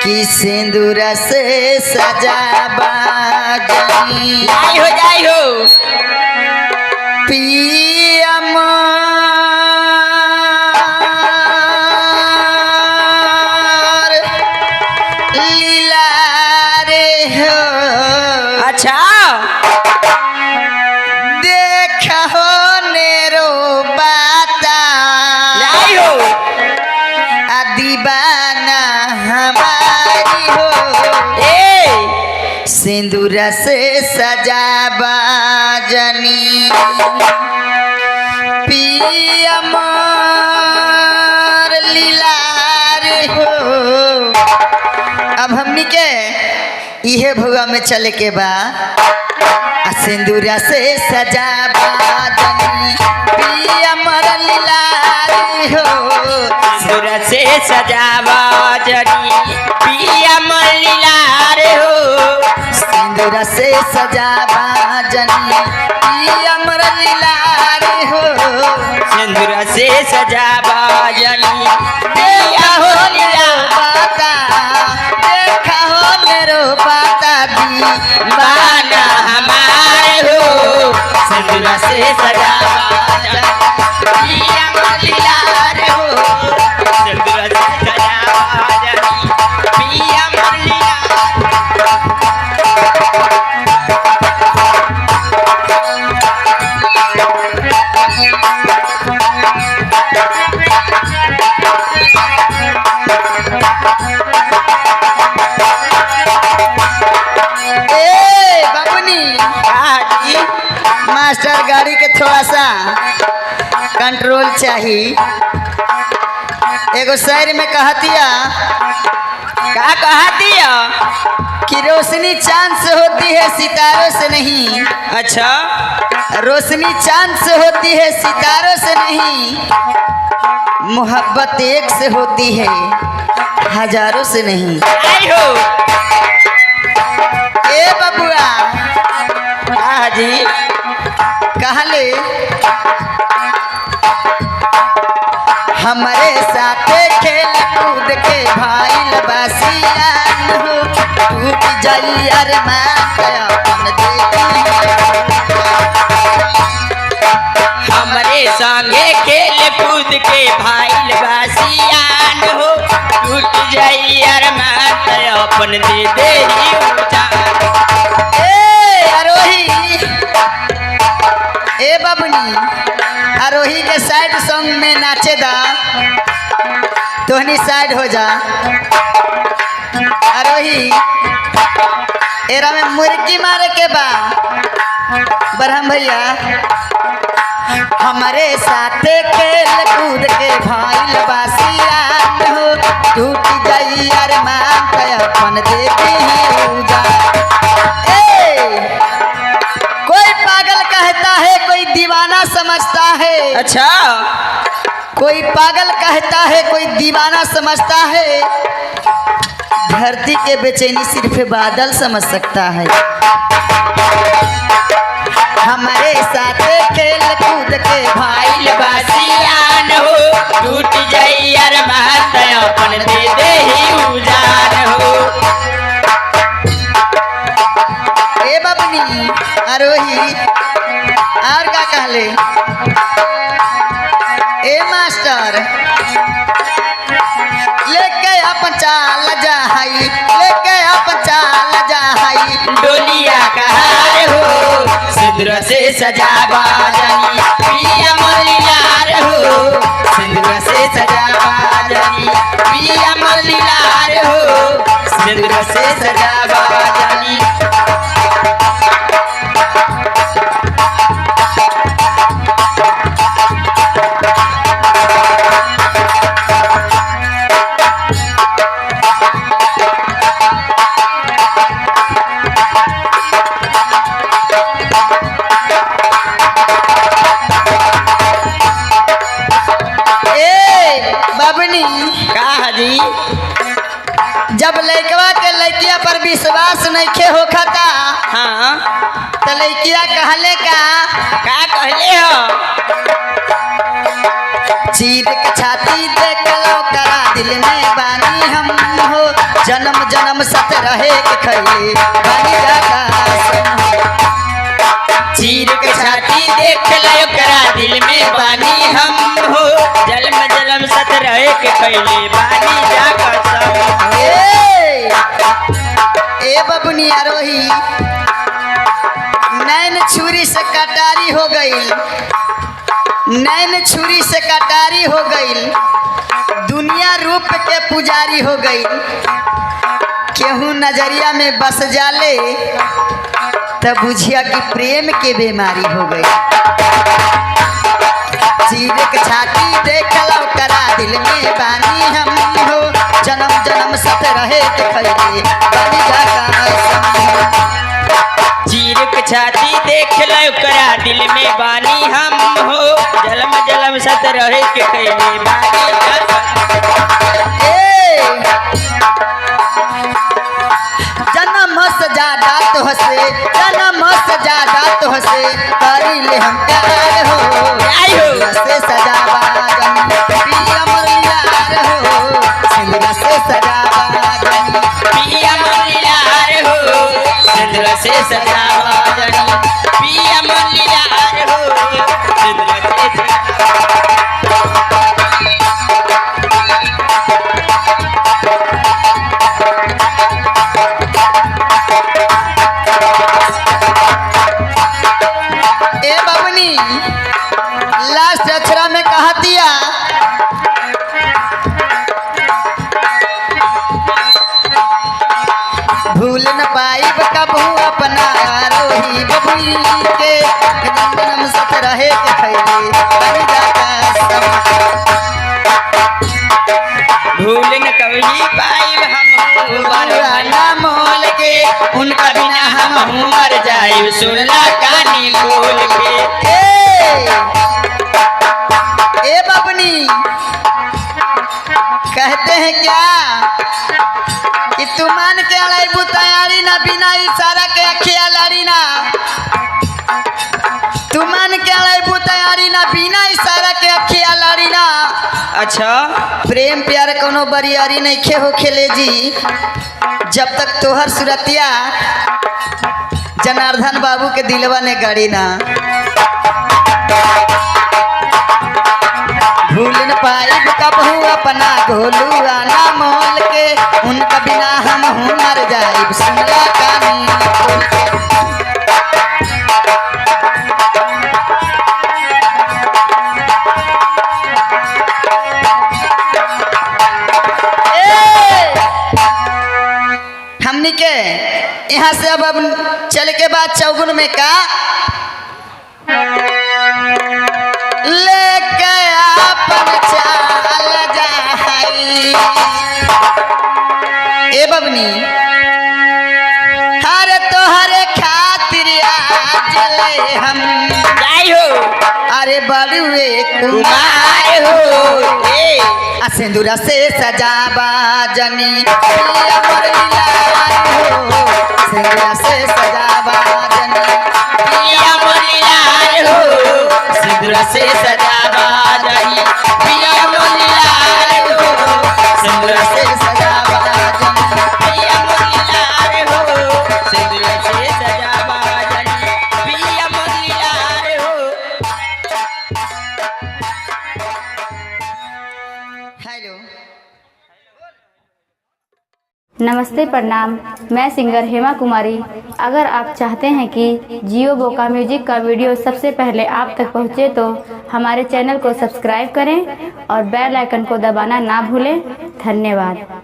कि सिंदूर से सजावा जनी जाई हो पिया लीला रे हो। अच्छा देखा हो नेरो बाता जाई हो दीवाना हमारी हो। सिंदूर से सजावा जनी पिया मोर लीला रे हो। अब हमनी के इहे भुआ में चले के बा सिंदूर से सजावा जनी पिया मोर लीला रे हो। सिंदूर से सजावा जनी पिया मोर लीला रे हो। सिंदूर से सजावा जनी पिया मोर लीला रे हो। सिंदूर से सजावा जनी देखा हो नेरो बाता देखा हो नेरो बाता दीवाना हमारे हो। सिंदूर से सजावा जनी पिया मोर लीला रे हो। सिंदूर से सजावा जनी पिया मोर लीला मास्टर गाड़ी के थोड़ा सा कंट्रोल चाहिए। एगो शायर में कहतिया का कहतिया कि रोशनी चांद से होती है सितारों से नहीं। अच्छा रोशनी चांद से होती है सितारों से नहीं। मोहब्बत एक से होती है हजारों से नहीं। आई हो ए बबुआ जी कहले हमारे साथे खेल कूद के भाई बासियान हो। टूट जाई अरमान अपन हमारे संगे खेल कूद के भाई बासियान हो। टूट जाई अरमान अपन दे दे ए बबनी आरोही के साइड सॉन्ग में नाचे दा तोहनी साइड हो जा। आरोही एरा में मुर्गी मारे के बा बरहम भैया। हमारे साथे खेल कूद के भाई बासियान हो। टूट जाई अरमान अपन देती जा। कोई पागल कहता है कोई दीवाना समझता है। अच्छा कोई पागल कहता है कोई दीवाना समझता है। धरती के बेचैनी सिर्फ बादल समझ सकता है। हमारे साथ खेल कूद के भाई बासियान हो। टूट जाई अरमान अपन दे दे उजान हो। ए बबनी आरोही और का कहले ए मास्टर लेके अपन चाल जाई लेके अपन चाल जाई। डोलिया कहार हो सिंदूर से सजावा जनी पिया मोर लीला रे हो। सिंदूर से सजावा जनी पिया मोर लीला रे हो। सिंदूर से सजावा जनी जब लड़कवा के लड़किया पर विश्वास नहीं खे होखता हाँ तो लड़किया कहले का कहले हो चीर के छाती देख लो करा दिल में बानी हम हो जन्म जन्म सत रहे के खैले बानी जाका चीर के छाती देख लो करा दिल में बानी हम हो जन्म जन्म सत रहे के खैले बानी जाका सब ए बबुनी आरोही नैन छुरी से कटारी हो गई, नैन छुरी से कटारी हो गई, दुनिया रूप के पुजारी हो गई। केहू नजरिया में बस जाले तब बुझिया कि प्रेम के बीमारी हो गई। चीर के छाती देख लो करा दिल में बानी हम हो जन्म जन्म सत रहे के खैले बानी जाका चीर के छाती देख लो करा दिल में बानी हम हो जन्म जन्म सत रहे के खैले बानी जाका जन्म से ज्यादा तो हसे जन्म से ज्यादा तो हसे करी ले हम प्यार हो से सजावा पिया मुरलियार हो सिंदूर से सजावा पिया मुरलियार हो सिंदूर से सजावा पिया मुरलियार हो सिंदूर से सजावा। ए बबनी लास्ट अक्षरा में कहा दिया भूल न पाई कबू अपना रोही बबुई के जन्म सत रहे के खैले बन जाता भूल न कभी पाइब हम बरवाना मोल के उनका बिना हम मर जाए सुनला कानी खोल के ए बबनी कहते हैं क्या कि तू मान के अलाई बुतायारी ना बिना इशारा के अखिया लाड़ी ना तू मान के अलाई बुतायारी ना बिना इशारा के अखिया लाड़ी ना। अच्छा प्रेम प्यार कोनो बरियारी नहीं खे हो खेले जी जब तक तोहर सुरतिया जनार्दन बाबू के दिलवा ने गड़ी ना भूल न पाई कबहू अपना गोलू आना मोल के उनका बिना हम मर जाए सुनला कानी हमनी के यहाँ से अब चल के बाद चौगुन में का लेके अपन चाल जाई ए बबनी हर तोहरे खातिर आज ले हम जाई हो अरे बड़ुए कुमार हो आ सिंदूर से सजावा जनी पिया मुरलियार हो सिंदूर से सजावा जनी पिया मुरलियार हो सिंदूर से सजावा जनी पिया मुरलियार हो सिंदूर से सजावा जनी पिया मुरलियार हो सिंदूर से सजावा जनी पिया मुरलियार हो। हेलो नमस्ते प्रणाम, मैं सिंगर हेमा कुमारी। अगर आप चाहते हैं कि जियो बोका म्यूजिक का वीडियो सबसे पहले आप तक पहुंचे तो हमारे चैनल को सब्सक्राइब करें और बेल आइकन को दबाना ना भूलें। धन्यवाद।